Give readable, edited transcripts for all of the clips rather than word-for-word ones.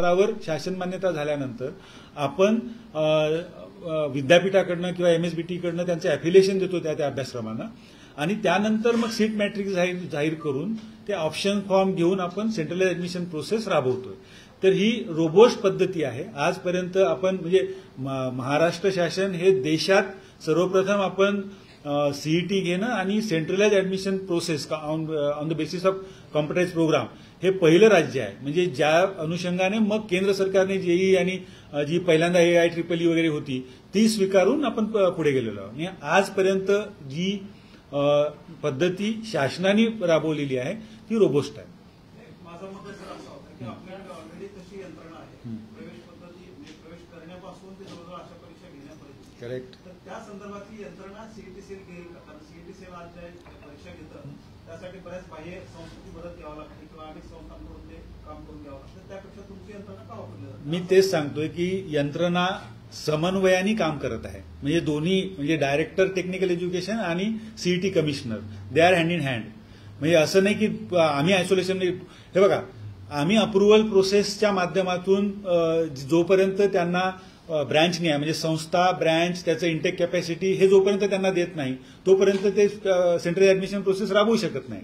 स्तरावर शासन मान्यता झाल्यानंतर आपण विद्यापीठाकडनं किंवा MSBT कडनं त्यांचे अफिलिएशन देतो त्या अभ्यासक्रमांना आणि त्यानंतर मग सीट मॅट्रिक्स जाहीर करून ते ऑप्शन फॉर्म घेऊन आपण सेंट्रलाइज ऍडमिशन प्रोसेस राबवतोय. तर ही रोबोस्ट पद्धती आहे. आजपर्यंत आपण म्हणजे महाराष्ट्र शासन हे देशात सर्वप्रथम आपण सीईटी घेणं आणि centralise admission process on the basis of computerise program हे पहिलं राज्य आहे. म्हणजे ज्या अनुषंगाने मग केंद्र सरकारने जेई आणि जी पहिल्यांदा AIEEE वगैरे होती ती स्वीकारून आपण पुढे गेलेलो आहोत. आणि आजपर्यंत जी पद्धती शासनाने राबवलेली आहे ती रोबोस्ट आहे. माझा मत सर असा होता की आपल्याकडे ऑलरेडी तशी यंत्रणा आहे. प्रवेश पद्धती प्रवेश करण्यापासून ते जवळजवळ अशा परीक्षा घेण्यापर्यंत. करेक्ट. तर त्या संदर्भातली यंत्रणा सीईटी सेल घेईल का? कारण सीईटी सेल आज ज्या परीक्षा घेतं त्यासाठी बऱ्याच बाह्य संस्कृती मदत घ्यावं लागते किंवा अनेक संस्थांकडून ते काम करून घ्यावं लागतं. त्यापेक्षा तुमची यंत्रणा का वापरली जाते? मी तेच सांगतोय की यंत्रणा समन्वयाने काम करत आहे. म्हणजे दोन्ही म्हणजे डायरेक्टर टेक्निकल एज्युकेशन आणि CET commissioner they are hand in hand. म्हणजे असं नाही की आम्ही आयसोलेशन. हे बघा आम्ही अप्रुव्हल प्रोसेसच्या माध्यमातून जोपर्यंत त्यांना ब्रँच नाही म्हणजे संस्था ब्रँच त्याचं इंटेक कॅपॅसिटी हे जोपर्यंत त्यांना देत नाही तोपर्यंत ते सेंट्रल ऍडमिशन प्रोसेस राबवू शकत नाही.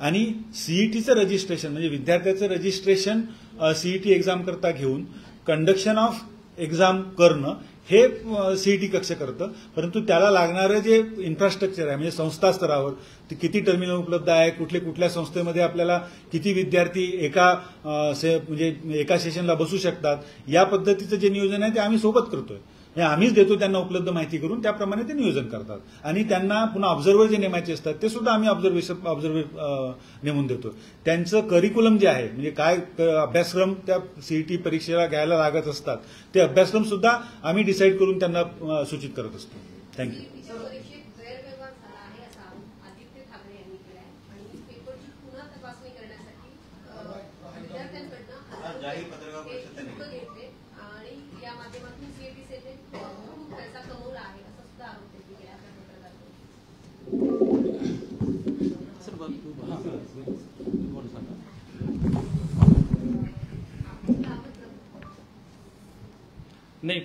आणि सीईटीचं रजिस्ट्रेशन म्हणजे विद्यार्थ्याचं रजिस्ट्रेशन सीईटी एक्झाम करता घेऊन कंडक्शन ऑफ एक्झाम करणं हे सीईटी कक्ष करतं. परंतु त्याला लागणारं जे इन्फ्रास्ट्रक्चर आहे म्हणजे संस्था स्तरावर किती टर्मिनल उपलब्ध आहे, कुठल्या संस्थेमध्ये आपल्याला किती विद्यार्थी म्हणजे एका सेशनला बसू शकतात, या पद्धतीचं जे नियोजन आहे ते आम्ही सोबत करतोय. आम्हीच देतो त्यांना उपलब्ध माहिती करून त्याप्रमाणे ते नियोजन करतात. आणि त्यांना पुन्हा ऑब्झर्व्हर जे नेमायचे असतात ते सुद्धा आम्ही ऑब्झर्व्हर नेमून देतो. त्यांचं करिक्युलम जे आहे म्हणजे काय अभ्यासक्रम त्या सीईटी परीक्षेला घ्यायला लागत असतात ते अभ्यासक्रम सुद्धा आम्ही डिसाईड करून त्यांना सूचित करत असतो. थँक्यू. नाही,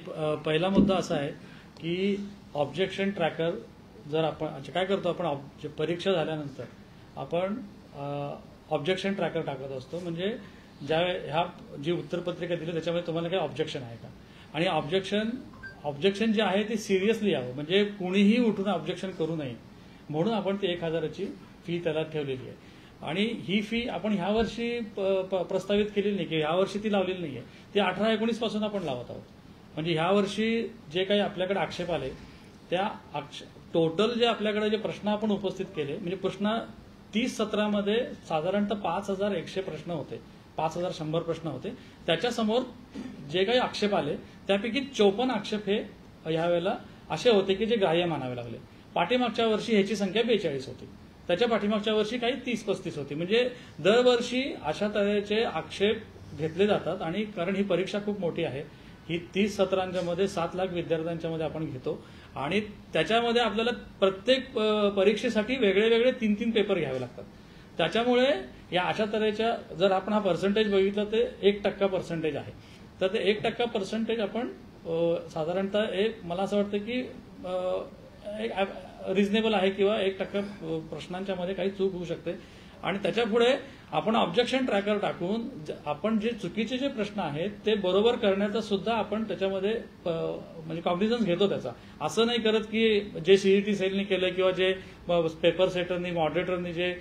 पहिला मुद्दा असा आहे की ऑब्जेक्शन ट्रॅकर जर आपण काय करतो आपण परीक्षा झाल्यानंतर आपण ऑब्जेक्शन ट्रॅकर टाकत असतो. म्हणजे ज्या ह्या जी उत्तरपत्रिका दिली त्याच्यामध्ये तुम्हाला काही ऑब्जेक्शन आहे का, आणि ऑब्जेक्शन जे आहे ते सिरियसली यावं. म्हणजे कुणीही उठून ऑब्जेक्शन करू नये म्हणून आपण ते 1000ची फी त्याला ठेवलेली आहे. आणि ही फी आपण ह्या वर्षी प्रस्तावित केलेली नाही की ह्या वर्षी ती लावलेली नाहीये, ती 18-19 पासून आपण लावत आहोत. म्हणजे ह्या वर्षी जे काही आपल्याकडे आक्षेप आले त्या टोटल जे आपल्याकडे जे प्रश्न आपण उपस्थित केले म्हणजे प्रश्न 30 सत्रामध्ये साधारणतः 5100 प्रश्न होते, 5100 प्रश्न होते. त्याच्यासमोर जे काही आक्षेप आले त्यापैकी 54 आक्षेप हे यावेळेला असे होते की जे ग्राह्य मानावे लागले. पाठीमागच्या वर्षी ह्याची संख्या 42 होती, त्याच्या पाठीमागच्या वर्षी काही 30-35 होती. म्हणजे दरवर्षी अशा तऱ्हेचे आक्षेप घेतले जातात. आणि कारण ही परीक्षा खूप मोठी आहे, ही 30 सत्रांच्या मध्ये 7 लाख विद्यार्थ्यांच्या मध्ये आपण घेतो आणि त्याच्यामध्ये आपल्याला प्रत्येक परीक्षेसाठी वेगळे 3-3 पेपर घ्यावे लागतात. त्याच्यामुळे या अशा तऱ्हेच्या जर आपण हा पर्सेंटेज बघितला ते 1% पर्सेंटेज आहे. तर ते 1% पर्सेंटेज आपण साधारणतः मला असं वाटतं की रिझनेबल आहे किंवा 1% प्रश्नांच्या मध्ये काही चूक होऊ शकते. आणि त्याच्या पुढे आपण ऑब्जेक्शन ट्रॅकर टाकून आपण जे चुकीचे जे प्रश्न आहेत ते बरोबर करण्याचा सुद्धा आपण त्याच्यामध्ये म्हणजे कॉग्निझन्स घेतो त्याचा. असं नाही करत की जे सीईटी सेलनी केलं किंवा जे पेपर सेटरनी मॉडरेटरनी जे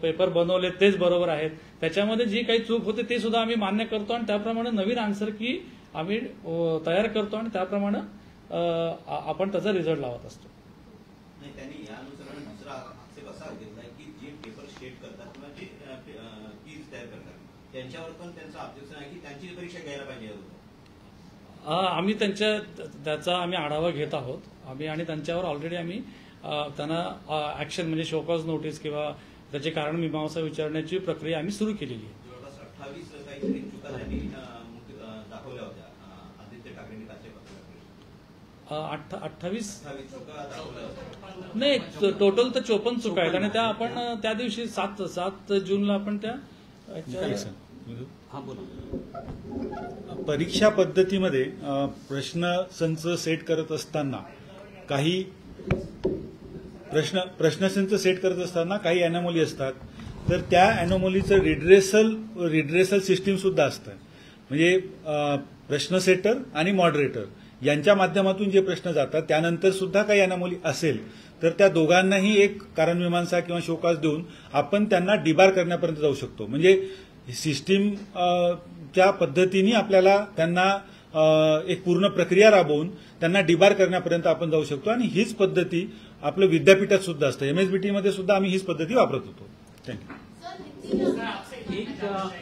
पेपर बनवले तेच बरोबर आहेत, त्याच्यामध्ये जी काही चूक होते ते सुद्धा आम्ही मान्य करतो आणि त्याप्रमाणे नवीन आन्सर की आम्ही तयार करतो आणि त्याप्रमाणे आपण त्याचा रिझल्ट लावत असतो. त्यांनी या अनुषंगाने दुसरा आक्षेप असा घेतलाय की जे पेपर शेड करतात किंवा जे कीज तयार करतात त्यांच्यावर पण त्यांचं ऑब्जेक्शन आहे की त्यांची परीक्षा घ्यायला पाहिजे. आम्ही त्याचा आम्ही आढावा घेत आहोत आम्ही, आणि त्यांच्यावर ऑलरेडी आम्ही त्यांना ऍक्शन म्हणजे शोकॉज नोटीस किंवा त्याचे कारण मीमांसा विचारण्याची प्रक्रिया आम्ही सुरू केलेली आहे. जवळपास 28 काहीतरी चुका त्यांनी दाखवल्या होत्या आदित्य ठाकरेंनी त्याचे पत्र 28 चुका दाखवल्या होत्या. नाही, टोटल तर 54 चुका आहेत आणि त्या आपण त्या दिवशी 7 जूनला आपण त्या हा बोला. परीक्षा पद्धतीमध्ये प्रश्न संच सेट करत असताना काही प्रश्नसंच सेट करत असताना काही अॅनोमली असतात, तर त्या अॅनोमलीचं रिड्रेसल सिस्टीम सुद्धा असतं. म्हणजे प्रश्न सेटर आणि मॉडरेटर यांच्या माध्यमातून जे प्रश्न जातात त्यानंतर सुद्धा काही अॅनोमली असेल तर त्या दोघांनाही एक कारणमीमांसा किंवा शोकाज देऊन आपण त्यांना डिबार करण्यापर्यंत जाऊ शकतो. म्हणजे सिस्टीम च्या पद्धतीने आपल्याला त्यांना एक पूर्ण प्रक्रिया राबवून त्यांना डिबार करण्यापर्यंत आपण जाऊ शकतो. आणि हीच पद्धती आपलं विद्यापीठात सुद्धा असतं. एमएसबीटी मध्ये सुद्धा आम्ही हीच पद्धती वापरत होतो. थँक्यू.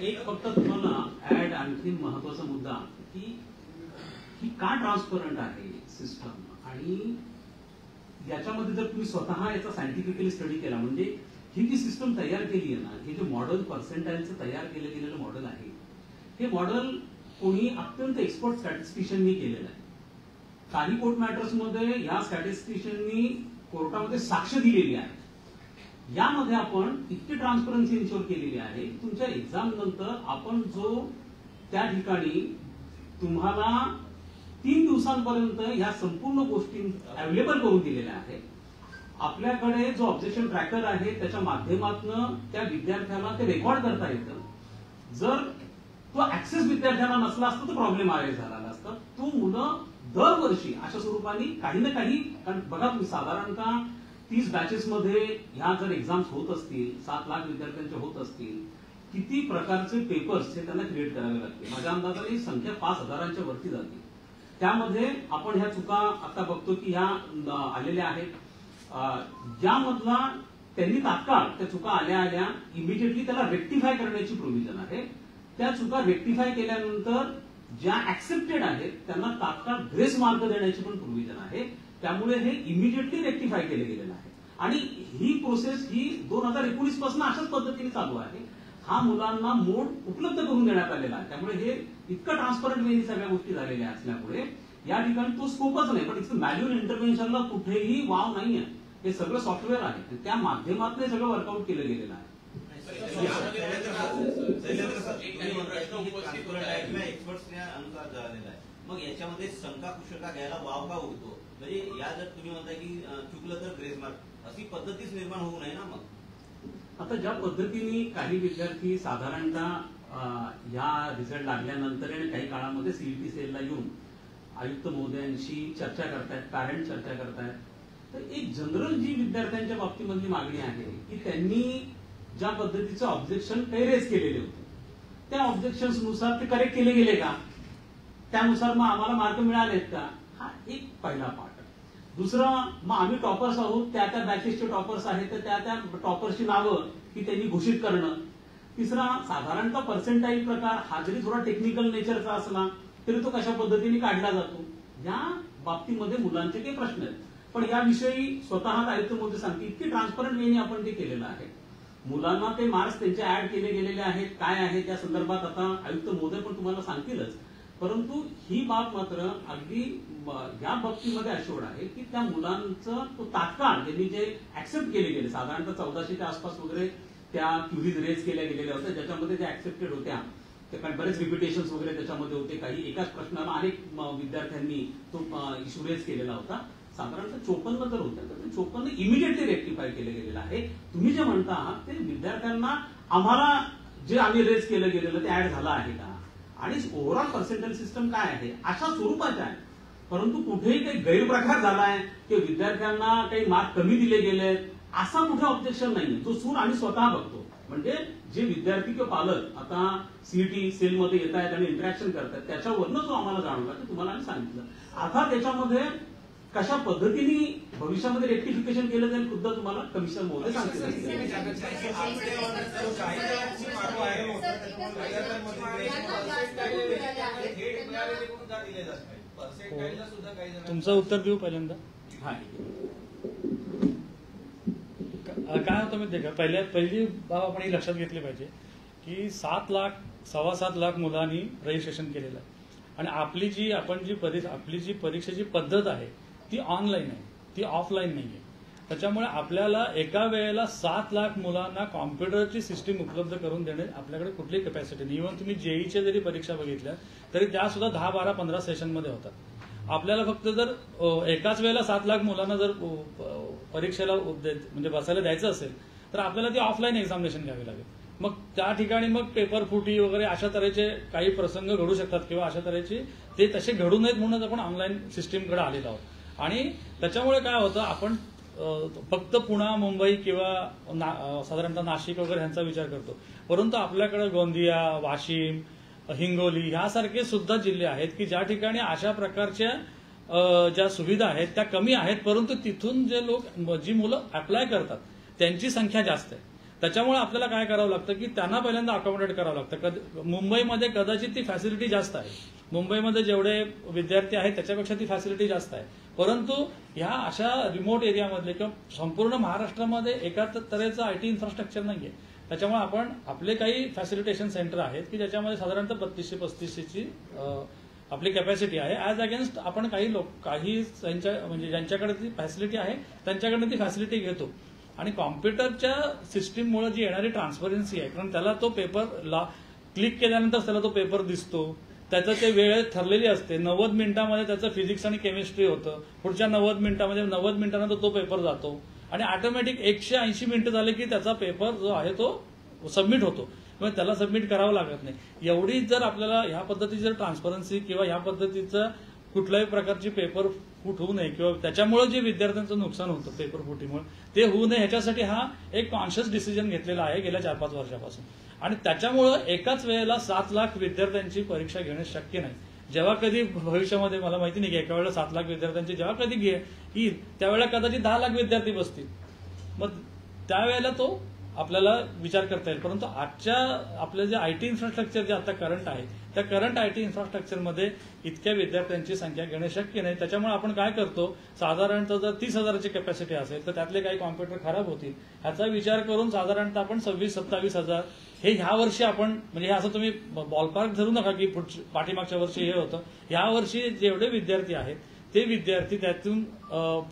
एक फक्त तुम्हाला ऍड आणखी महत्वाचा मुद्दा की ही का ट्रान्सपरंट आहे सिस्टम, आणि याच्यामध्ये जर तुम्ही स्वतः याचा सायंटिफिकली स्टडी केला, म्हणजे ही जी सिस्टम तयार केली आहे ना, हे जे मॉडेल पर्सेंटाईलचं तयार केलं गेलेलं मॉडेल आहे, हे मॉडेल कोणी अत्यंत एक्सपर्ट स्टॅटिस्टिशियननी केलेलं आहे. काही कोर्ट मॅटर्समध्ये या स्टॅटिस्टिशियननी कोर्टामध्ये साक्ष दिलेली आहे. यामध्ये आपण इतकी ट्रान्सपरन्सी इन्शुअर केलेली आहे की तुमच्या एक्झाम नंतर आपण जो त्या ठिकाणी तुम्हाला 3 दिवसांपर्यंत या संपूर्ण गोष्टी अवेलेबल करून दिलेल्या आहेत. आपल्याकडे जो ऑब्जेक्शन ट्रॅकर आहे त्याच्या माध्यमातून त्या विद्यार्थ्याला ते रेकॉर्ड करता येतं. जर तो ऍक्सेस विद्यार्थ्यांना नसला असता तर प्रॉब्लेम झाला असता. तो मुलं दरवर्षी अशा स्वरूपाने काही ना काही, कारण बघा तुम्ही साधारणतः 30 बॅचेसमध्ये ह्या जर एक्झाम्स होत असतील, 7 लाख विद्यार्थ्यांच्या होत असतील, किती प्रकारचे पेपर्स हे त्यांना क्रिएट करावे लागते. माझ्या अंदाजाने ही संख्या 5,000च्या वरती जाते. त्यामध्ये आपण ह्या चुका आता बघतो की ह्या आलेल्या आहेत. यामधला त्यांनी तात्काळ त्या चुका आल्या इमिडिएटली त्याला रेक्टिफाय करण्याची प्रोव्हिजन आहे. त्या चुका रेक्टिफाय केल्यानंतर ज्या ऍक्सेप्टेड आहेत त्यांना तात्काळ ग्रेस मार्क देण्याची पण प्रोव्हिजन आहे. त्यामुळे हे इमिडिएटली रेक्टिफाय केले गेलेलं आहे. आणि ही प्रोसेस ही 2019 पासून अशाच पद्धतीने चालू आहे. हा मुलांना मोड उपलब्ध करून देण्यात आलेला आहे. त्यामुळे हे इतकं ट्रान्सपरंट वेनी सगळ्या गोष्टी झालेल्या असल्यामुळे या ठिकाणी तो स्कोपच नाही. पण इथं मॅन्युअल इंटरव्हेन्शनला कुठेही वाव नाहीये. हे सगळं सॉफ्टवेअर आहे, त्या माध्यमातून हे सगळं वर्कआउट केलं गेलेलं आहे. एक्सपर्ट्सच्या अनुसार झालेला आहे. मग याच्यामध्ये शंका कुशंका घ्यायला वाव का उरतो? म्हणजे या जर तुम्ही म्हणताय की चुकलं तर ग्रेस मार्क, अशी पद्धतीच निर्माण होऊ नये ना. मग आता ज्या पद्धतीने काही विद्यार्थी साधारणतः या रिझल्ट लागल्यानंतर आणि काही काळामध्ये सीईटी सेलला येऊन आयुक्त महोदयांशी चर्चा करतायत, पॅरेंट चर्चा करतायत, तर एक जनरल जी विद्यार्थ्यांच्या बाबतीमधली मागणी आहे की त्यांनी ज्या पद्धतीचे ऑब्जेक्शन काही रेज केलेले होते त्या ऑब्जेक्शन्सनुसार ते करेक्ट केले गेले का, त्यानुसार मग आम्हाला मार्क मिळालेत का, हा एक पहिला पार्ट. दुसरं, मग आम्ही टॉपर्स आहोत, त्या बॅचेसचे टॉपर्स आहेत तर त्या टॉपर्सची नावं की त्यांनी घोषित करणं. तिसरा, साधारणतः पर्सेंटाईल प्रकार हा जरी थोडा टेक्निकल नेचरचा असला तरी तो कशा पद्धतीने काढला जातो, या बाबतीमध्ये मुलांचे काही प्रश्न आहेत. पण याविषयी स्वतः आयुक्त महोदय सांगते इतकी ट्रान्सपरंट वेने आपण ते केलेलं आहे. मुलांना ते मार्क्स त्यांचे ऍड केले गेलेले आहेत, काय आहे त्या संदर्भात आता आयुक्त महोदय पण तुम्हाला सांगतीलच. परंतु ही बाब मात्र अगदी या बाबतीमध्ये अशोड आहे की त्या मुलांचं तो तात्काळ त्यांनी जे ऍक्सेप्ट केले गेले, साधारणतः 1400च्या आसपास वगैरे त्या क्युरीज रेज केल्या गेलेल्या होत्या ज्याच्यामध्ये त्या ऍक्सेप्टेड होत्या. ते काही बरेच रिपिटेशन्स वगैरे त्याच्यामध्ये होते. काही एकाच प्रश्नाला अनेक विद्यार्थ्यांनी तो इश्यू रेज केलेला होता. साधारणतः 54 तर होत्या, तर 54 इमिडिएटली रेक्टिफाय केलं गेलेलं आहे. तुम्ही जे म्हणता आहात ते विद्यार्थ्यांना आम्हाला जे आम्ही रेज केलं गेलेलं ते ऍड झालं आहे का, आणि ओव्हरऑल पर्सेंटाईल सिस्टम काय आहे अशा स्वरूपाचे आहे. परंतु कुठेही काही गैरप्रकार झालाय किंवा विद्यार्थ्यांना काही मार्क कमी दिले गेलेत असा कुठे ऑब्जेक्शन नाहीये, जो सूर आम्ही स्वतः बघतो. म्हणजे जे विद्यार्थी किंवा पालक आता सीईटी सेलमध्ये येत आहेत आणि इंटरॅक्शन करतात त्याच्यावरनं जो आम्हाला जाणवला ते तुम्हाला आम्ही सांगितलं. आता त्याच्यामध्ये कशा पद्धतीने भविष्यामध्ये रेक्टिफिकेशन केलं जाईल खुद्द तुम्हाला कमिशनर महोदय सांगतील. तुमचं उत्तर देऊ पहिल्यांदा. काय होतं माहितीये का, पहिली बाब आपण ही लक्षात घेतली पाहिजे की 7 लाख मुलांनी रजिस्ट्रेशन केलेलं आहे. आणि आपली जी परीक्षेची पद्धत आहे ती ऑनलाईन आहे, ती ऑफलाईन नाही आहे. त्याच्यामुळे आपल्याला एका वेळेला 7 लाख मुलांना कॉम्प्युटरची सिस्टीम उपलब्ध करून देणे आपल्याकडे कुठली कॅपॅसिटी नाही. इव्हन तुम्ही जेईच्या जरी परीक्षा बघितल्या तरी त्या सुद्धा 10, 12, 15 सेशनमध्ये होतात. आपल्याला फक्त जर एकाच वेळेला 7 लाख मुलांना जर परीक्षेला म्हणजे बसायला द्यायचं असेल तर आपल्याला ती ऑफलाईन एक्झामिनेशन घ्यावी लागेल. मग त्या ठिकाणी मग पेपर फुटी वगैरे अशा तऱ्हेचे काही प्रसंग घडू शकतात किंवा अशा तऱ्हेचे ते तसे घडू नयेत म्हणूनच आपण ऑनलाईन सिस्टीमकडे आलेलो आहोत. आणि त्याच्यामुळे काय होतं, आपण फक्त पुणे, मुंबई किंवा साधारणतः नाशिक वगैरे ह्यांचा विचार करतो, परंतु आपल्याकडे गोंदिया, वाशिम, हिंगोली ह्यासारखे सुद्धा जिल्हे आहेत की ज्या ठिकाणी अशा प्रकारच्या ज्या सुविधा आहेत त्या कमी आहेत, परंतु तिथून जे लोक जी मुलं अप्लाय करतात त्यांची संख्या जास्त आहे. त्याच्यामुळे आपल्याला काय करावं लागतं की त्यांना पहिल्यांदा अकोमोडेट करावं लागतं. मुंबईमध्ये कदाचित ती फॅसिलिटी जास्त आहे, मुंबईमध्ये जेवढे विद्यार्थी आहेत त्याच्यापेक्षा ती फॅसिलिटी जास्त आहे, परंतु ह्या अशा रिमोट एरियामधले किंवा संपूर्ण महाराष्ट्रामध्ये एका तऱ्हेचं आयटी इन्फ्रास्ट्रक्चर नाहीये. त्याच्यामुळे आपण आपले काही फॅसिलिटेशन सेंटर आहेत की ज्याच्यामध्ये साधारणतः 3235ची आपली कॅपॅसिटी आहे. ॲज अगेन्स्ट आपण काही म्हणजे ज्यांच्याकडे ती फॅसिलिटी आहे त्यांच्याकडनं ती फॅसिलिटी घेतो. आणि कॉम्प्युटरच्या सिस्टीममुळे जी येणारी ट्रान्सपरन्सी आहे, कारण त्याला तो पेपर क्लिक केल्यानंतर त्याला तो पेपर दिसतो, त्याचं ते वेळ ठरलेली असते. 90 मिनिटांमध्ये त्याचं फिजिक्स आणि केमिस्ट्री होतं, पुढच्या 90 मिनिटांमध्ये 90 मिनिटांनंतर तो पेपर जातो आणि ऑटोमॅटिक 180 मिनिटं झाले की त्याचा पेपर जो आहे तो सबमिट होतो. मग त्याला सबमिट करावं लागत नाही. एवढी जर आपल्याला ह्या पद्धतीची जर ट्रान्सपरन्सी किंवा ह्या पद्धतीचं कुठल्याही प्रकारची पेपर फूट होऊ नये किंवा त्याच्यामुळे जे विद्यार्थ्यांचं नुकसान होतं पेपर फुटीमुळे ते होऊ नये ह्याच्यासाठी हा एक कॉन्शियस डिसिजन घेतलेला आहे गेल्या 4-5 वर्षापासून. आणि त्याच्यामुळं एकाच वेळेला 7 लाख विद्यार्थ्यांची परीक्षा घेणे शक्य नाही. जेव्हा कधी भविष्यामध्ये मला माहिती नाही की एका वेळेला 7 लाख विद्यार्थ्यांची जेव्हा कधी येईल त्यावेळेला कदाचित 10 लाख विद्यार्थी बसतील, मग त्यावेळेला तो आपल्याला विचार करता येईल. परंतु आजच्या आपलं जे आयटी इन्फ्रास्ट्रक्चर जे आता करंट आहे त्या करंट आयटी इन्फ्रास्ट्रक्चरमध्ये इतक्या विद्यार्थ्यांची संख्या घेणे शक्य नाही. त्याच्यामुळे आपण काय करतो, साधारणतः जर 30,000ची कॅपॅसिटी असेल तर त्यातले काही कॉम्प्युटर खराब होतील ह्याचा विचार करून साधारणतः आपण 26-27,000 हे ह्या वर्षी आपण म्हणजे असं तुम्ही बॉलपार्क धरू नका की पाठीमागच्या वर्षी हे होतं. ह्या वर्षी जेवढे विद्यार्थी आहेत ते विद्यार्थी त्यातून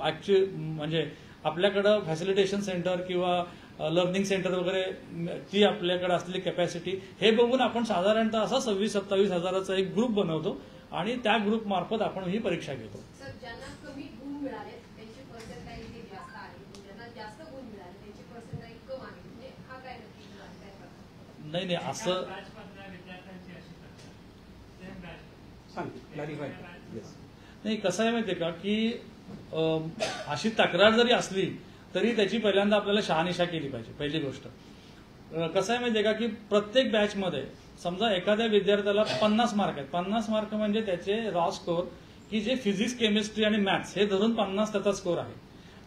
ऍक्च्युअली म्हणजे आपल्याकडं फॅसिलिटेशन सेंटर किंवा लर्निंग सेंटर वगैरे ती आपल्याकडे असलेली कॅपॅसिटी हे बघून आपण साधारणतः असा 26-27,000चा एक ग्रुप बनवतो आणि त्या ग्रुप मार्फत आपण ही परीक्षा घेतो. सर, ज्यांना कमी गुण मिळाले त्यांची पर्सेंटाईल जास्त आहे, ज्यांना जास्त गुण मिळाले त्यांची पर्सेंटाईल कम आहे, म्हणजे हा काय नक्की नाही असं नाही. कसं आहे माहितीये का की अशी तक्रार जरी असली तरी त्याची पहिल्यांदा आपल्याला शहानिशा केली पाहिजे. पहिली गोष्ट कसं आहे माहितीये का की प्रत्येक बॅचमध्ये समजा एखाद्या विद्यार्थ्याला 50 मार्क आहेत, 50 मार्क म्हणजे त्याचे रॉ स्कोर की जे फिजिक्स, केमिस्ट्री आणि मॅथ्स हे धरून 50 त्याचा स्कोर आहे.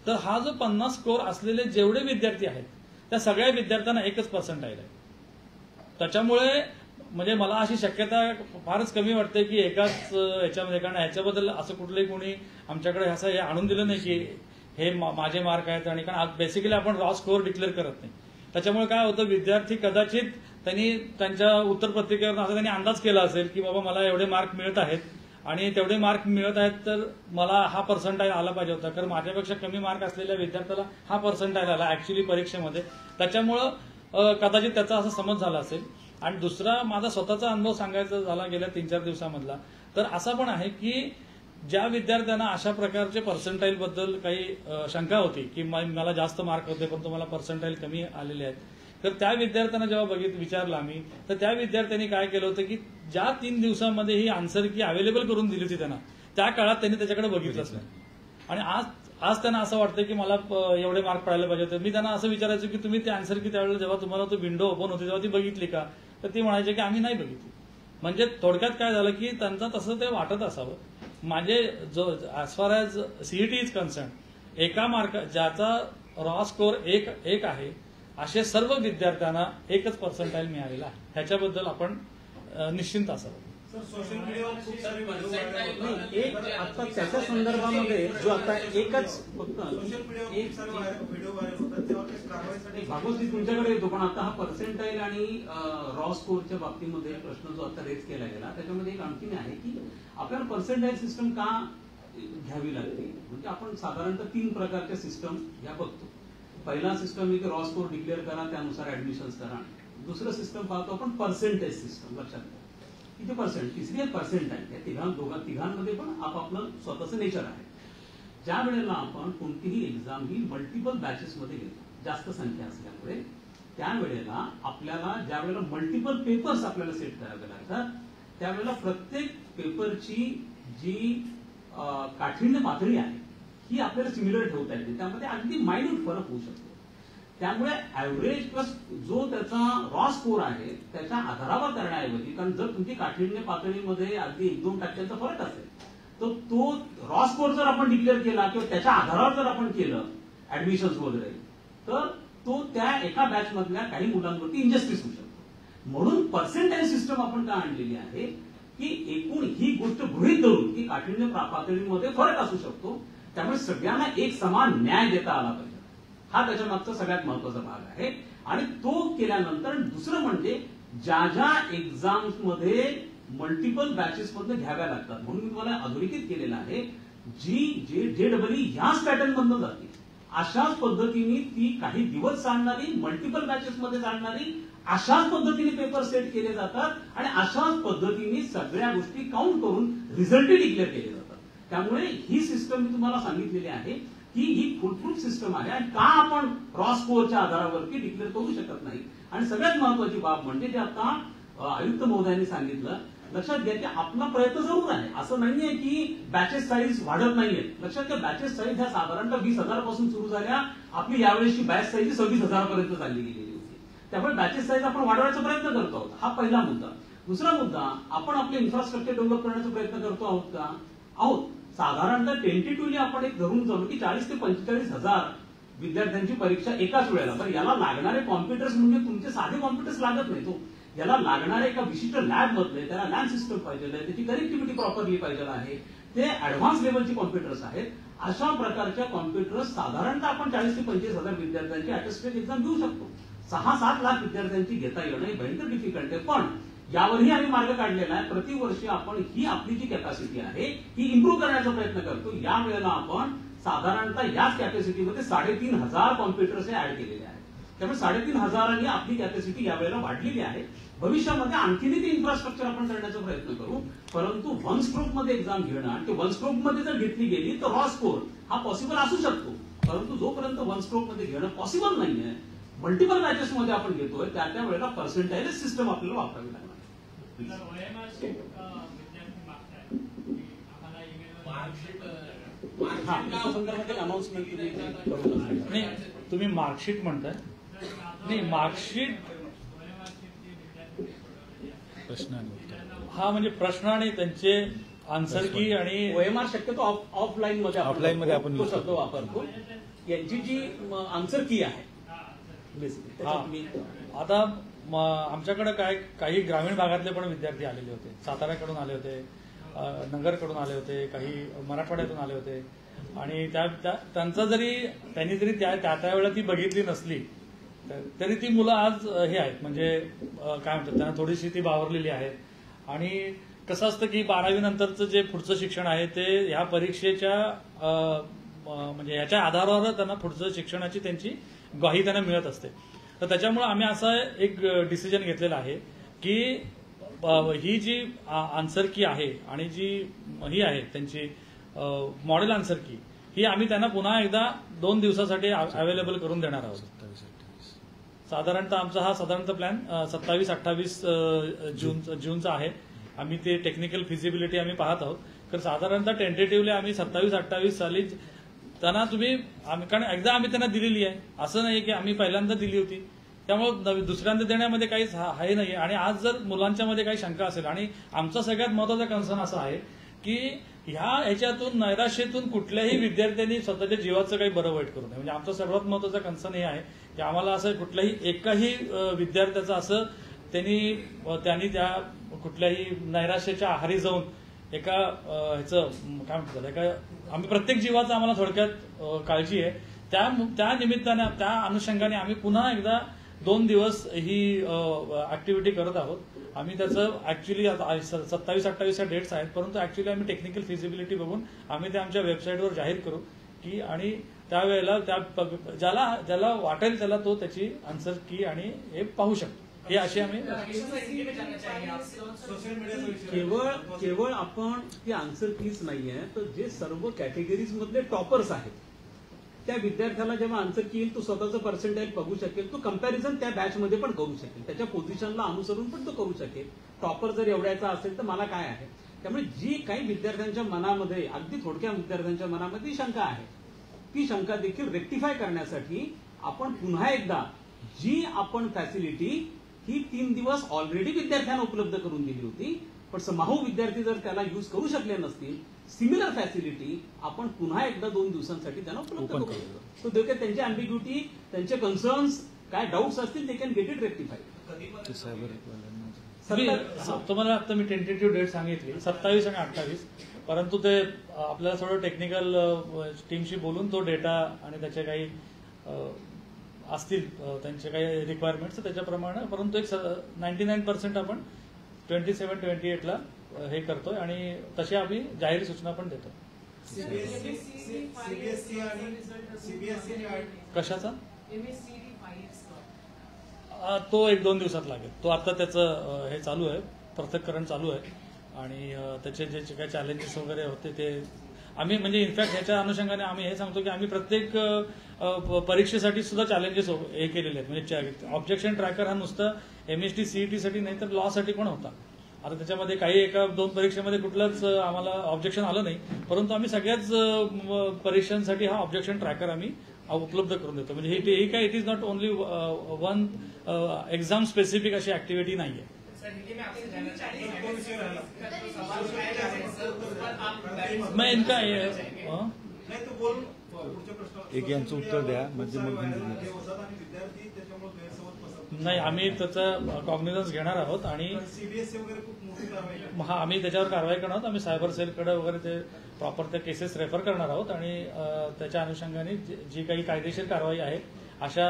तर हा जो 50 स्कोर असलेले जेवढे विद्यार्थी आहेत त्या सगळ्या विद्यार्थ्यांना एकच पर्सेंटाईल आहे. त्याच्यामुळे म्हणजे मला अशी शक्यता फारच कमी वाटते की एकाच याच्यामध्ये, कारण ह्याच्याबद्दल असं कुठलंही कोणी आमच्याकडे असं हे आणून दिलं नाही की हे माझे मार्क आहेत. आणि कारण बेसिकली आपण रॉ स्कोअर डिक्लेअर करत नाही. त्याच्यामुळे काय होतं, विद्यार्थी कदाचित त्यांनी त्यांच्या उत्तरपत्रिकेवर असं त्यांनी अंदाज केला असेल की बाबा मला एवढे मार्क मिळत आहेत आणि तेवढे मार्क मिळत आहेत तर मला हा पर्सेंटाईल आला पाहिजे होता, कारण माझ्यापेक्षा कमी मार्क असलेल्या विद्यार्थ्याला हा पर्सेंटाईल आला ऍक्च्युली परीक्षेमध्ये. त्याच्यामुळं कदाचित त्याचा असा समज झाला असेल. आणि दुसरा माझा स्वतःचा अनुभव सांगायचा झाला गेल्या 3-4 दिवसामधला, तर असा पण आहे की ज्या विद्यार्थ्यांना अशा प्रकारचे पर्सेंटाईल बद्दल काही शंका होती की मला जास्त मार्क होते पण तुम्हाला पर्सेंटाईल कमी आलेले आहेत, तर त्या विद्यार्थ्यांना जेव्हा विचारलं आम्ही तर त्या विद्यार्थ्यांनी काय केलं होतं की ज्या 3 दिवसांमध्ये ही आन्सर की अवेलेबल करून दिली होती त्यांना, त्या काळात त्यांनी त्याच्याकडे बघितलंच नाही. आणि आज त्यांना असं वाटतं की मला एवढे मार्क पडायला पाहिजे होते. मी त्यांना असं विचारायचो की तुम्ही ते आन्सर की त्यावेळेला जेव्हा तुम्हाला तो विंडो ओपन होती तेव्हा ती बघितली का, तर ती म्हणायचे की आम्ही नाही बघितली. म्हणजे थोडक्यात काय झालं की त्यांचं तसं ते वाटत असावं. माझे जो ऍज फार ॲज सीईटी इज कन्सर्न, एका मार्क ज्याचा रॉ स्कोर 1 आहे असे सर्व विद्यार्थ्यांना एकच पर्सेंटाईल मिळालेला आहे. ह्याच्याबद्दल आपण निश्चिंत असावं. सर, सोशल मीडियावर खूप सारे व्हिडिओ नाही, एक आता त्याच्या संदर्भामध्ये जो आता एकच फक्त सोशल मीडियावर खूप सारे व्हिडिओ व्हायरल होतात, तेव्हा ते कारवाईसाठी भागवत तुमच्याकडे येतो. पण आता हा पर्सेंटाईल आणि रॉ स्कोरच्या बाबतीमध्ये प्रश्न जो आता रेज केला गेला त्याच्यामध्ये एक आणखीन आहे की आपल्याला पर्सेंटाईल सिस्टम का घ्यावी लागते. म्हणजे आपण साधारणतः 3 प्रकारच्या सिस्टम ह्या बघतो. पहिला सिस्टम आहे की रॉ स्कोर डिक्लेअर करा, त्यानुसार ऍडमिशन्स करा. दुसरं सिस्टम पाहतो आपण पर्सेंटेज सिस्टम. लक्षात घ्या किती पर्सेंट, तिसरी आहे पर्सेंटाईल. या तिघांमध्ये पण आपापलं स्वतःचं नेचर आहे. ज्या वेळेला आपण कोणतीही एक्झाम ही मल्टिपल बॅचेसमध्ये घेतो, जास्त संख्या असल्यामुळे, त्यावेळेला आपल्याला ज्या वेळेला मल्टिपल पेपर्स आपल्याला सेट करावे लागतात, त्यावेळेला प्रत्येक पेपरची जी काठिण्य पातळी आहे ही आपल्याला सिमिलर ठेवता येते. त्यामध्ये अगदी मायन्यूट फरक होऊ शकतो. त्यामुळे ऍव्हरेज प्लस जो त्याचा रॉ स्कोर आहे त्याच्या आधारावर करण्याऐवजी, कारण जर तुमची काठिण्य पातळीमध्ये अगदी 1-2% फरक असेल तर तो रॉ स्कोर जर आपण डिक्लेअर केला किंवा त्याच्या आधारावर जर आपण केलं ऍडमिशन्स वगैरे, तर तो त्या एका बॅच मधल्या काही मुलांवरती इंजस्टिस होऊ शकतो. म्हणून पर्सेंटाईल सिस्टम आपण का आणलेली आहे की एकूण ही गोष्ट गृहीत धरून की काठिण्य पातळीमध्ये फरक असू शकतो, त्यामुळे सगळ्यांना एक समान न्याय देता आला पाहिजे. हा त्याच्या मागचा सगळ्यात महत्वाचा भाग आहे. आणि तो केल्यानंतर दुसरं म्हणजे ज्या ज्या एक्झाम्स मध्ये मल्टिपल बॅचेस मधून घ्याव्या लागतात, म्हणून मी तुम्हाला अधोरेखित केलेलं आहे, जी JEE ह्याच पॅटर्न मधून जाते, अशाच पद्धतीने ती काही दिवस चालणारी मल्टिपल बॅचेस मध्ये चालणारी अशाच पद्धतीने पेपर सेट केले जातात आणि अशाच पद्धतीने सगळ्या गोष्टी काउंट करून रिझल्ट डिक्लेअर केले जातात. त्यामुळे ही सिस्टम मी तुम्हाला सांगितलेली आहे की ही फुलप्रूफ सिस्टम आहे. आणि का आपण रॉ स्कोअरच्या आधारावरती डिक्लेअर करू शकत नाही. आणि सगळ्यात महत्वाची बाब म्हणजे जे आता आयुक्त महोदयांनी सांगितलं, लक्षात घ्या की आपला प्रयत्न जरूर आहे. असं नाहीये की बॅचेस साईज वाढत नाहीये. लक्षात घ्या बॅचेस साईज ह्या साधारणतः 20,000 पासून सुरू झाल्या. आपली यावेळेसची बॅच साईज 26,000 पर्यंत चालली गेलेली होती. त्यामुळे बॅचेस साईज आपण वाढवायचा प्रयत्न करतो आहोत. हा पहिला मुद्दा. दुसरा मुद्दा, आपण आपले इन्फ्रास्ट्रक्चर डेव्हलप करण्याचा प्रयत्न करतो आहोत का? आहोत. साधारणतः टेंटेटिव्हली आपण एक धरून चालू की 40,000 ते 45,000 विद्यार्थ्यांची परीक्षा एकाच वेळेला. पण याला लागणारे कॉम्प्युटर्स म्हणजे तुमचे साधे कॉम्प्युटर्स लागत नाही. तो याला लागणारे एका विशिष्ट लॅब मधले, त्याला लॅब सिस्टम पाहिजे आहे, त्याची कनेक्टिव्हिटी प्रॉपरली पाहिजे आहे, ते ऍडव्हान्स लेवलची कॉम्प्युटर्स आहेत. अशा प्रकारच्या कॉम्प्युटर्स साधारणतः आपण 40,000 ते 25,000 विद्यार्थ्यांची अटेस्टेड एक्झाम घेऊ शकतो. 6-7 लाख विद्यार्थ्यांची घेता येणं हे भयंकर डिफिकल्ट आहे. पण यावरही आम्ही मार्ग काढलेला आहे. प्रतिवर्षी आपण ही आपली जी कॅपॅसिटी आहे ही इम्प्रूव्ह करण्याचा प्रयत्न करतो. या वेळेला आपण साधारणतः याच कॅपॅसिटीमध्ये 3,500 कॉम्प्युटर्स ऍड केलेले आहेत. त्यामुळे 3,500 आपली कॅपॅसिटी यावेळेला वाढलेली आहे. भविष्यामध्ये आणखीनही ते इन्फ्रास्ट्रक्चर आपण करण्याचा प्रयत्न करू. परंतु वन स्ट्रोक मध्ये एक्झाम घेणं आणि वन स्ट्रोक मध्ये जर घेतली गेली तर रॉ स्कोर हा पॉसिबल असू शकतो. परंतु जोपर्यंत वन स्ट्रोक मध्ये घेणं पॉसिबल नाहीये, मल्टिपल बॅचेस मध्ये आपण घेतोय, त्या वेळेला पर्सेंटाईल सिस्टम आपल्याला वापरावी लागणार. नाही, तुम्ही मार्कशीट म्हणताय. नाही, मार्कशीट हा म्हणजे प्रश्न आणि त्यांचे आन्सर की आणि OMR शक्यतो ऑफलाईन मध्ये आपण तो शब्द वापरतो. यांची जी आन्सर की आहे आता आमच्याकडे काही ग्रामीण भागातले पण विद्यार्थी आलेले होते. साताऱ्याकडून आले होते, नगरकडून आले होते, काही मराठवाड्यातून आले होते. आणि त्यांचा त्यांनी जरी त्या वेळेला ती बघितली नसली तरी ती मुलं आज हे आहेत, म्हणजे काय म्हणतात, त्यांना थोडीशी ती बावरलेली आहेत. आणि कसं असतं की 12वी नंतरचं जे पुढचं शिक्षण आहे ते ह्या परीक्षेच्या म्हणजे ह्याच्या आधारावर त्यांना पुढचं शिक्षणाची त्यांची ग्वाही त्यांना मिळत असते. तर त्याच्यामुळे आम्ही असा एक डिसिजन घेतलेला आहे की ही जी आन्सर की आहे आणि जी ही आहे त्यांची मॉडेल आन्सर की, ही आम्ही त्यांना पुन्हा एकदा 2 दिवसासाठी अवेलेबल करून देणार आहोत. साधारणतः आमचा हा साधारणतः प्लॅन 27-28 जूनचा आहे. आम्ही ते टेक्निकल फिजिबिलिटी आम्ही पाहत आहोत. तर साधारणतः टेंटेटिव्हली आम्ही 27-28 साली त्यांना कारण एकदा आम्ही त्यांना दिलेली आहे, असं नाही की आम्ही पहिल्यांदा दिली होती. त्यामुळे दुसऱ्यांदा देण्यामध्ये काहीच आहे नाही. आणि आज जर मुलांच्या मध्ये काही शंका असेल, आणि आमचा सगळ्यात महत्वाचा कन्सर्न असा आहे की ह्याच्यातून नैराश्यातून कुठल्याही विद्यार्थ्यांनी स्वतःच्या जीवाचं काही बरं वाईट करू नये. म्हणजे आमचा सर्वात महत्वाचा कन्सर्न हे आहे की आम्हाला असं कुठल्याही एकाही विद्यार्थ्याचं असं त्यांनी त्या कुठल्याही नैराश्याच्या आहारी जाऊन एका ह्याचं काय म्हणतात, आम्ही प्रत्येक जीवाचं आम्हाला थोडक्यात काळजी आहे. त्या निमित्ताने, त्या अनुषंगाने आम्ही पुन्हा एकदा 2 दिवस ही ऍक्टिव्हिटी करत आहोत. आम्ही त्याचं ऍक्च्युली 27-28 डेट्स आहेत, परंतु ऍक्च्युली आम्ही टेक्निकल फिजिबिलिटी बघून आम्ही ते आमच्या वेबसाईटवर जाहीर करू की आणि त्यावेळेला ज्याला वाटेल त्याला तो त्याची आन्सर की आणि हे पाहू शकतो. हे अशी आम्ही सोशल मीडियाचा केवळ आपण ती आन्सर कीच नाहीये, तर जे सर्व कॅटेगरीज मधले टॉपर्स आहेत त्या विद्यार्थ्याला जेव्हा आन्सर की येईल तो स्वतःचं पर्सेंटाईल बघू शकेल, तो कंपॅरिझन त्या बॅचमध्ये पण करू शकेल, त्याच्या पोझिशनला अनुसरून पण तो करू शकेल. टॉपर जर एवढ्याचा असेल तर मला काय आहे. त्यामुळे जी काही विद्यार्थ्यांच्या मनामध्ये, अगदी थोडक्या विद्यार्थ्यांच्या मनामध्ये शंका आहे, ती शंका देखील रेक्टिफाय करण्यासाठी आपण पुन्हा एकदा जी आपण फॅसिलिटी ही 3 दिवस ऑलरेडी विद्यार्थ्यांना उपलब्ध करून दिली होती, पण समाहू विद्यार्थी जर त्याला यूज करू शकले नसतील, सिमिलर फॅसिलिटी आपण पुन्हा एकदा 2 दिवसांसाठी त्यांना उपलब्ध करू शकतो. तो देखील त्यांची अँबिग्युटी, त्यांचे कन्सर्न्स, काय डाऊट्स असतील ते कॅन गेट इट रेक्टिफाईड. तुम्हाला आता मी टेंटेटिव्ह डेट सांगितली 27 आणि 28, परंतु ते आपल्याला थोडं टेक्निकल टीमशी बोलून तो डेटा आणि त्याचे काही असतील त्यांचे काही रिक्वायरमेंट्स त्याच्याप्रमाणे, परंतु एक 99% आपण 27-28ला हे करतोय आणि तशी आम्ही जाहीर सूचना पण देतो. सीबीएसई आणि सीबीएसई कशाचा तो 1-2 दिवसात लागेल. तो आता त्याचं हे चालू आहे, पृथक्करण चालू आहे आणि त्याचे जे काही चॅलेंजेस वगैरे होते ते आम्ही म्हणजे इनफॅक्ट ह्याच्या अनुषंगाने आम्ही हे सांगतो की आम्ही प्रत्येक परीक्षेसाठी सुद्धा चॅलेंजेस हे केलेले आहेत. म्हणजे ऑब्जेक्शन ट्रॅकर हा नुसतं MST CET साठी नाही तर लॉ साठी पण होता. आता त्याच्यामध्ये काही 1-2 परीक्षेमध्ये कुठलंच आम्हाला ऑब्जेक्शन आलं नाही, परंतु आम्ही सगळ्याच परीक्षांसाठी हा ऑब्जेक्शन ट्रॅकर आम्ही उपलब्ध करून देतो. म्हणजे ही काय it is not only one exam specific अशी ऍक्टिव्हिटी नाहीये. मैं इनका एक यांचं उत्तर द्या म्हणजे मग नाही, आम्ही त्याचा कॉग्निझन्स घेणार आहोत आणि सीबीएसई वगैरे खूप मोठी कारवाई हा आम्ही त्याच्यावर कारवाई करणार आहोत. आम्ही सायबर सेलकडे वगैरे ते प्रॉपर त्या केसेस रेफर करणार आहोत आणि त्याच्या अनुषंगाने जी काही कायदेशीर कारवाई आहे अशा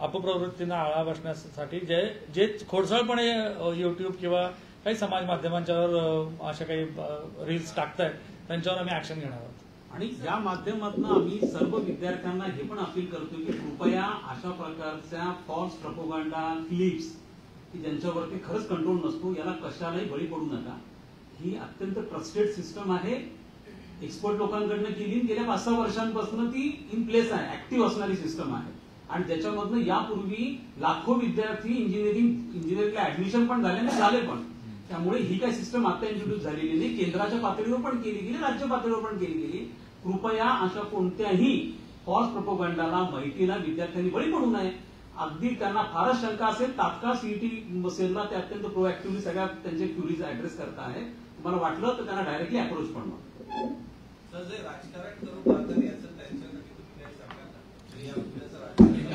अपप्रवृत्तींना आळा बसण्यासाठी जे खोडसाळपणे युट्यूब किंवा काही समाज माध्यमांच्यावर अशा काही रील्स टाकतायत त्यांच्यावर आम्ही ऍक्शन घेणार आहोत. आणि या माध्यमातून आम्ही सर्व विद्यार्थ्यांना हे पण अपील करतो की कृपया अशा प्रकारच्या फॉल्स प्रोपोगंडा क्लिप्स की ज्यांच्यावरती खरंच कंट्रोल नसतो याला कशालाही बळी पडू नका. ही अत्यंत ट्रस्टेड सिस्टम आहे, एक्सपर्ट लोकांकडनं केली, गेल्या 5-6 वर्षांपासून ती इन प्लेस आहे, ऍक्टिव्ह असणारी सिस्टम आहे आणि त्याच्यामधनं यापूर्वी लाखो विद्यार्थी इंजिनिअरिंगला ऍडमिशन पण झाले पण. त्यामुळे ही काही सिस्टम आता इंट्रोड्यूस झालेली नाही, केंद्राच्या पातळीवर पण केली गेली, राज्य पातळीवर पण केली गेली. कृपया अशा कोणत्याही फॉल्स प्रोपोगंडाला, माहितीला विद्यार्थ्यांनी बळी पडू नये. अगदी त्यांना फारच शंका असेल तात्काळ सीईटी सेलला ते अत्यंत प्रोएक्टिव्हली सगळ्या त्यांचे क्युरीज ऍड्रेस करत आहे. तुम्हाला वाटलं तर त्यांना डायरेक्टली अप्रोच पण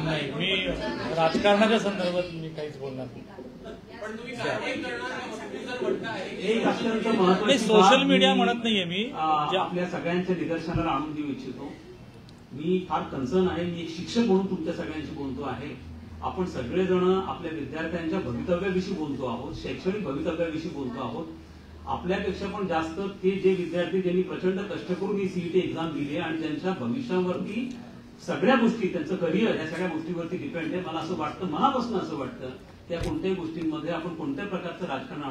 नाही, मी राजकारणाच्या संदर्भात मी काहीच बोलणार नाही. एक अत्यंत महत्त्वाची सोशल मीडिया म्हणत नाहीये मी, आपल्या सगळ्यांच्या निदर्शनाला आणून देऊ इच्छितो. मी फार कन्सर्न आहे, मी एक शिक्षक म्हणून तुमच्या सगळ्यांशी बोलतो आहे. आपण सगळेजण आपल्या विद्यार्थ्यांच्या भवितव्याविषयी बोलतो आहोत, शैक्षणिक भवितव्याविषयी बोलतो आहोत. आपल्यापेक्षा पण जास्त ते जे विद्यार्थी ज्यांनी प्रचंड कष्ट करून ही सीईटी एक्झाम दिली आणि ज्यांच्या भविष्यावरती सगळ्या गोष्टी, त्यांचं करिअर या सगळ्या गोष्टीवरती डिपेंड आहे. मला असं वाटतं, मनापासून असं वाटतं त्या कोणत्याही गोष्टींमध्ये आपण कोणत्याही प्रकारचं राजकारण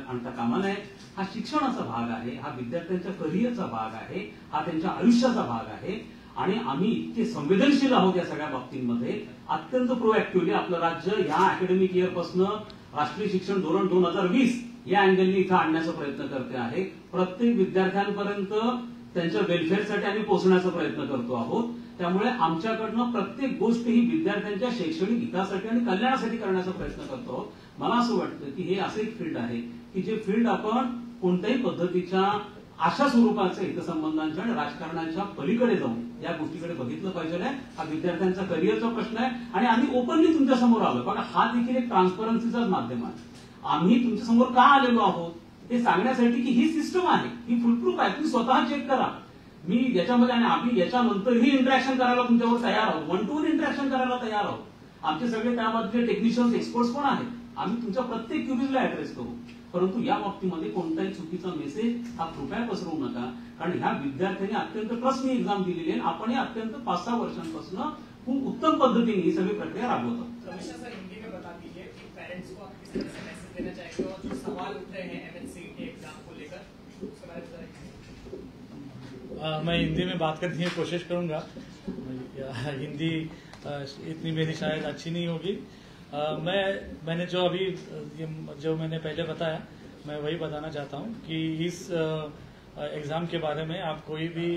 आणता कामा नये. हा शिक्षणाचा भाग आहे, हा विद्यार्थ्यांच्या करिअरचा भाग आहे, हा त्यांच्या आयुष्याचा भाग आहे आणि आम्ही इतके संवेदनशील आहोत या सगळ्या बाबतींमध्ये. अत्यंत प्रोएक्टिव्हली आपलं राज्य या अकॅडमिक इयर पासून राष्ट्रीय शिक्षण धोरण 2020 या अँगलने इथं आणण्याचा प्रयत्न करते आहे. प्रत्येक विद्यार्थ्यांपर्यंत त्यांच्या वेलफेअरसाठी आम्ही पोहोचण्याचा प्रयत्न करतो आहोत. त्यामुळे आमच्याकडनं प्रत्येक गोष्ट ही विद्यार्थ्यांच्या शैक्षणिक हितासाठी आणि कल्याणासाठी करण्याचा प्रयत्न करतो आहोत. मला असं वाटतं की हे असं एक फील्ड आहे की जे फील्ड आपण कोणत्याही पद्धतीच्या अशा स्वरूपाच्या हितसंबंधांच्या आणि राजकारणाच्या पलीकडे जाऊन या गोष्टीकडे बघितलं पाहिजे. हा विद्यार्थ्यांचा करिअरचा प्रश्न आहे आणि आम्ही ओपनली तुमच्या समोर आलो, पण हा देखील एक ट्रान्सपरन्सीचाच माध्यम आहे. आम्ही तुमच्या समोर का आलेलो आहोत हे सांगण्यासाठी की ही सिस्टम आहे, ही फुलप्रूफ आहे. तुम्ही स्वतः चेक करा. मी याच्यामध्ये आणि आम्ही याच्यानंतरही इंटरॅक्शन करायला तुमच्यावर तयार आहोत, 1-to-1 इंटरॅक्शन करायला तयार आहोत. आमचे सगळे त्यामध्ये टेक्निशियन्स, एक्सपर्ट्स पण आहेत. आम्ही तुमच्या प्रत्येक क्युरीजला ऍड्रेस करू, परंतु या बाबतीमध्ये कोणताही चुकीचा मेसेज हा कृपया पसरवू नका, कारण ह्या विद्यार्थ्यांनी अत्यंत ट्रस्टनी एक्झाम दिलेली आहे. आपण अत्यंत 5-6 वर्षांपासून खूप उत्तम पद्धतीने ही सगळी प्रक्रिया राबवतो. रमेशा सर, हिंदी में बता दीजिए कि पेरेंट्स को आप किस तरह से मैसेज देना चाहेंगे और जो सवाल उठ रहे हैं एमएनसीईटी एग्जाम को लेकर उसके बारे में बताइए. मैं हिंदी में बात करने की कोशिश करूंगा. हिंदी इतनी मेरी शायद अच्छी नहीं होगी. मैंने जो अभी जो मैंने पहले बताया मैं वही बताना चाहता हूं कि इस एग्जाम के बारे में आप कोई भी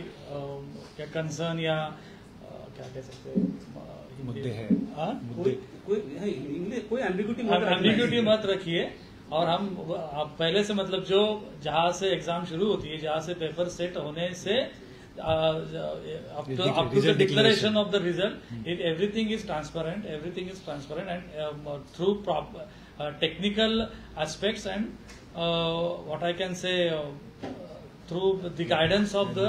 क्या कंसर्न या क्या कह सकते हैं मुद्दे हैं, कोई एम्बिग्यूटी मत रखिए. और आप पहले से मतलब जो जहां से एग्जाम शुरू होती है, जहां से पेपर सेट होने से up to the declaration of the result, everything is transparent, and through proper technical aspects and what I can say through the guidance of the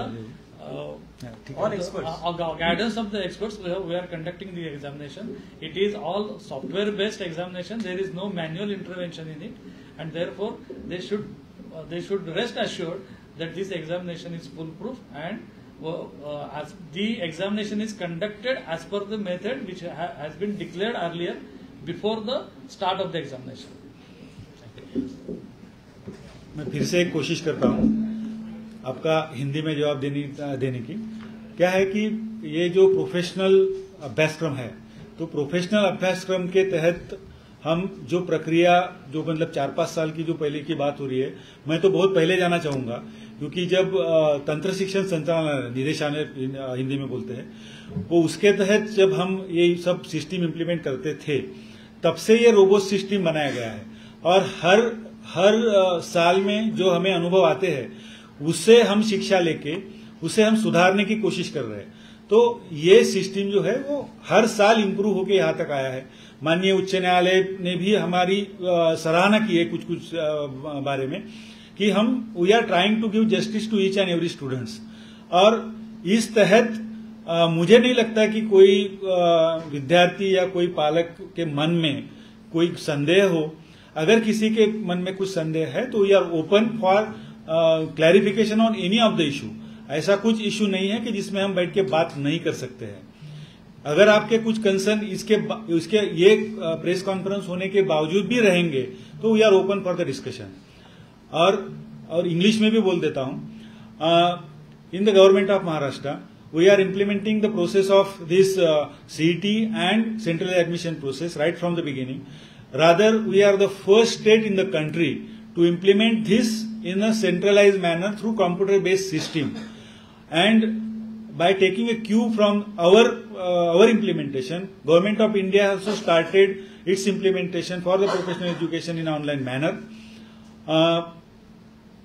guidance of the experts, we are conducting the examination. It is all software based examination. There is no manual intervention in it, and therefore they should rest assured that this examination is foolproof, and as the examination is conducted as per the method which has been declared earlier before the start of the examination. मैं फिर से एक कोशिश करता हूं आपका हिंदी में जवाब देने की. क्या है कि ये जो प्रोफेशनल अभ्यासक्रम है, तो प्रोफेशनल अभ्यासक्रम के तहत हम जो प्रक्रिया जो मतलब 4-5 साल की जो पहले की बात हो रही है, मैं तो बहुत पहले जाना चाहूंगा, क्योंकि जब तंत्र शिक्षण संचालनालय निदेशालय हिंदी में बोलते हैं, वो उसके तहत जब हम ये सब सिस्टम इम्प्लीमेंट करते थे, तब से ये रोबोट सिस्टम बनाया गया है. और हर साल में जो हमें अनुभव आते हैं उससे हम शिक्षा लेके उसे हम सुधारने की कोशिश कर रहे हैं. तो ये सिस्टम जो है वो हर साल इम्प्रूव होकर यहां तक आया है. माननीय उच्च न्यायालय ने भी हमारी सराहना की है कुछ बारे में कि हम we are trying to give justice to each and every students. और इस तहत मुझे नहीं लगता कि कोई विद्यार्थी या कोई पालक के मन में कोई संदेह हो. अगर किसी के मन में कुछ संदेह है तो we are open for clarification on any of the issue. ऐसा कुछ इशू नहीं है कि जिसमें हम बैठ के बात नहीं कर सकते हैं. अगर आपके कुछ कंसर्न इसके ये प्रेस कॉन्फ्रेंस होने के बावजूद भी रहेंगे तो we are open for the discussion. और इंग्लिश में भी बोल देता हूं, in the government of Maharashtra we are implementing the process of this CET and central admission process right from the beginning. Rather, we are the first state in the country to implement this in a centralized manner through computer-based system. And by taking a cue from our implementation, Government of India also started its implementation for the professional education in online manner.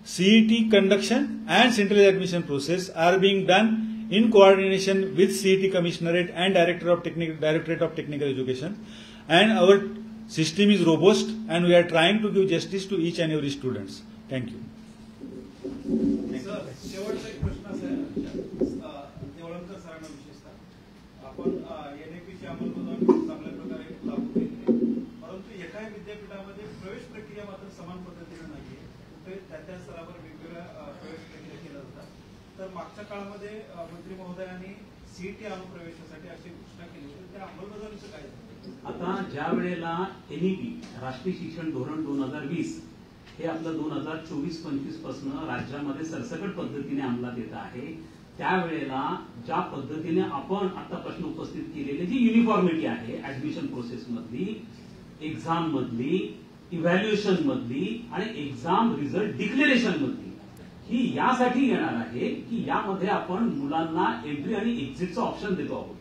CET conduction and central admission process are being done in coordination with CET Commissionerate and Directorate of Technical Education, and our system is robust and we are trying to give justice to each and every students. Thank you. Sir, शेवटचा एक प्रश्न असा आहे देवळणकर सरांना विशेषतः, आपण एनएपीची अंमलबजावणी खूप चांगल्या प्रकारे लागू केली आहे, परंतु एकाही विद्यापीठामध्ये प्रवेश प्रक्रिया मात्र समान पद्धतीने नाहीये. कुठे त्या स्तरावर वेगवेगळ्या प्रवेश प्रक्रिया केल्या जातात. तर मागच्या काळामध्ये मंत्री महोदयांनी सीईटी अनुप्रवेशासाठी अशी घोषणा केली होती, त्या अंमलबजावणीचं काय झालं? आता ज्या वेळेला एनईपी राष्ट्रीय शिक्षण धोरण 2020 हे आपलं 2024-25 पासून राज्यामध्ये सरसकट पद्धतीने अंमलात येत आहे, त्यावेळेला ज्या पद्धतीने आपण आता प्रश्न उपस्थित केलेले जी युनिफॉर्मिटी आहे ऍडमिशन प्रोसेस मधली, एक्झाम मधली, इव्हॅल्युएशन मधली आणि एक्झाम रिझल्ट डिक्लेरेशन मधली, ही यासाठी येणार आहे की यामध्ये आपण मुलांना एंट्री आणि एक्झिटचं ऑप्शन देतो आहोत.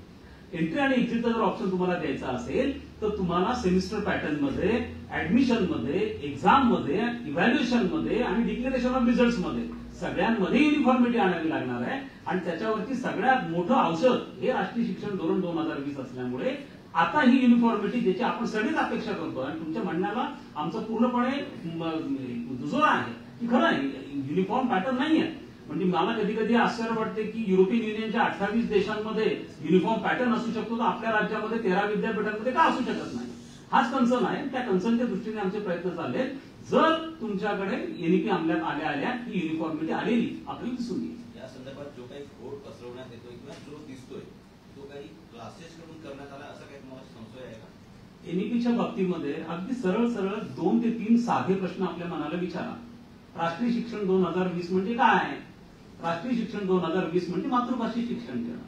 एंट्री आणि एक्झिटचा जर ऑप्शन तुम्हाला द्यायचा असेल तर तुम्हाला सेमिस्टर पॅटर्न मध्ये, ऍडमिशन मध्ये, एक्झाम मध्ये, इव्हॅल्युएशन मध्ये आणि डिक्लेरेशन ऑफ रिझल्ट मध्ये सगळ्यांमध्ये युनिफॉर्मिटी आणावी लागणार आहे. आणि त्याच्यावरती सगळ्यात मोठं औषध हे राष्ट्रीय शिक्षण धोरण 2020 असल्यामुळे आता ही युनिफॉर्मिटी ज्याची आपण सगळीच अपेक्षा करतो आणि तुमच्या म्हणण्याला आमचा पूर्णपणे दुजोरा आहे की खरं आहे युनिफॉर्म पॅटर्न नाही आहे. म्हणजे मला कधी कधी आश्चर्य वाटते की युरोपियन युनियनच्या 28 देशांमध्ये युनिफॉर्म पॅटर्न असू शकतो, तर आपल्या राज्यामध्ये 13 विद्यापीठांमध्ये का असू शकत नाही. हाच कन्सर्न आहे. त्या कन्सर्नच्या दृष्टीने आमचे प्रयत्न चालले. जर तुमच्याकडे एनईपी अंमलात आल्या ही युनिफॉर्मिटी आलेली आपल्याला दिसून येईल. या संदर्भात जो काही खोड पसरवण्यात येतोय किंवा जो दिसतोय तो काही क्लासेस कडून करण्यात आला असा काही तुम्हाला संशय आहे का? एनईपीच्या बाबतीमध्ये अगदी सरळ 2 ते 3 साधे प्रश्न आपल्या मनाला विचारा. राष्ट्रीय शिक्षण 2020 म्हणजे काय? राष्ट्रीय शिक्षण 2020 म्हणजे मातृभाषेत शिक्षण देणं.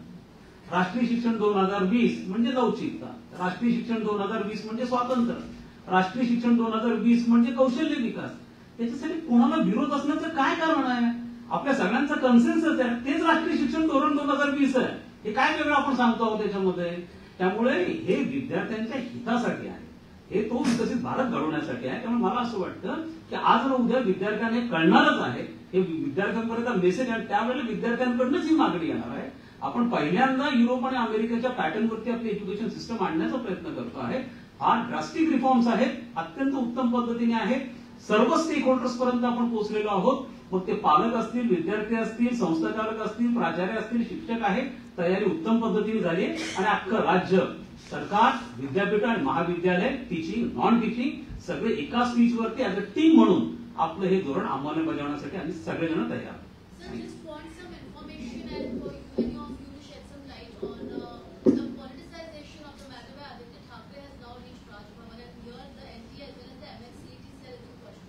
राष्ट्रीय शिक्षण 2020 म्हणजे लवचिकता. राष्ट्रीय शिक्षण 2020 म्हणजे स्वातंत्र्य. राष्ट्रीय शिक्षण 2020 म्हणजे कौशल्य विकास. त्याच्यासाठी कोणाला विरोध असण्याचं काय कारण आहे? आपल्या सगळ्यांचा कन्सेन्सस आहे, तेच राष्ट्रीय शिक्षण धोरण 2020 आहे. हे काय वेगळं आपण सांगतो आहोत त्याच्यामध्ये? त्यामुळे हे विद्यार्थ्यांच्या हितासाठी आहे, हे तो विकसित भारत घडवण्यासाठी आहे. त्यामुळे मला असं वाटतं की आज ना उद्या विद्यार्थ्यांना कळणारच आहे, हे विद्यार्थ्यांपर्यंत मेसेज आहे. त्यावेळेला विद्यार्थ्यांकडूनच ही मागणी येणार आहे. आपण पहिल्यांदा युरोप आणि अमेरिकेच्या पॅटर्नवरती आपली एज्युकेशन सिस्टम आणण्याचा प्रयत्न करतो आहे. हा ड्रास्टिक रिफॉर्म्स आहेत, अत्यंत उत्तम पद्धतीने आहेत. सर्व स्टेक होल्डर्स पर्यंत आपण पोहोचलेलो आहोत. मग ते पालक असतील, विद्यार्थी असतील, संस्थाचालक असतील, प्राचार्य असतील, शिक्षक आहेत. तयारी उत्तम पद्धतीने झाली आणि अख्खं राज्य, सरकार, विद्यापीठ आणि महाविद्यालय, टीचिंग, नॉन टीचिंग सगळे एका स्पीचवरती ऍज अ टीम म्हणून आपलं हे धोरण अंमलबजावण्यासाठी आम्ही सगळेजण तयार आहोत. Sir, just want some information and for any of you to shed some light on the politicization of the matter where Aditya Thackeray has now reached Raj Bhavan and here the NT as well as the MNCET cell is in question.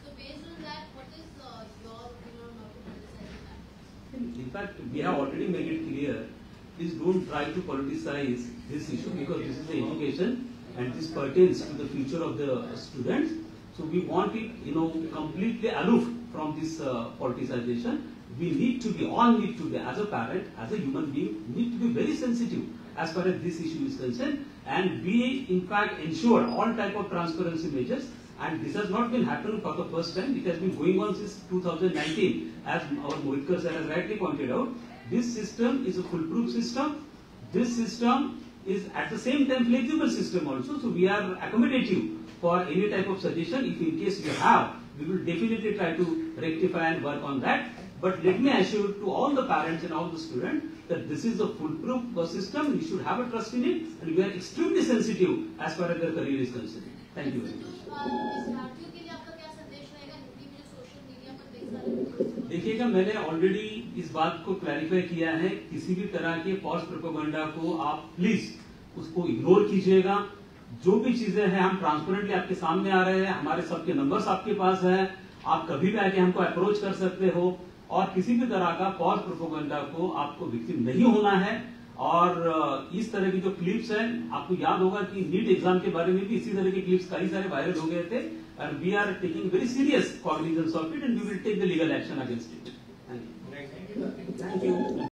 So based on that, what is your opinion on how to politicize that? In fact, we have already made it clear. Please don't try to politicize this issue because this is the education and this pertains to the future of the students. So we want it, completely aloof from this politicization. We need to be, all need to be, as a parent, as a human being, need to be very sensitive as far as this issue is concerned, and we, in fact, ensure all type of transparency measures. And this has not been happening for the first time. It has been going on since 2019, as our Mohit sir has rightly pointed out. This system is a foolproof system. This system is at the same time flexible system also. So we are accommodative for any type of suggestion. If in case you have, we will definitely try to rectify and work on that. But let me assure to all the parents and all the students that this is a foolproof system. We should have a trust in it, and we are extremely sensitive as far as their career is concerned. Thank you very much. विद्यार्थियों के लिए आपका क्या संदेश रहेगा हिंदी में जो social media पर कई सारे वीडियोस? देखिएगा, मैंने ऑलरेडी इस बात को क्लैरिफाई किया है. किसी भी तरह के फॉल्स प्रोपेगेंडा को आप प्लीज उसको इग्नोर कीजिएगा. जो भी चीजें हैं हम ट्रांसपेरेंटली आपके सामने आ रहे हैं. हमारे सबके नंबर्स आपके पास है. आप कभी भी आके हमको अप्रोच कर सकते हो. और किसी भी तरह का फॉल्स प्रोपेगेंडा को आपको विक्टिम नहीं होना है. और इस तरह की जो क्लिप्स हैं, आपको याद होगा कि नीट एग्जाम के बारे में भी इसी तरह के क्लिप्स कई सारे वायरल हो गए थे. And we are taking very serious cognizance of it and we will take the legal action against it. Thank you.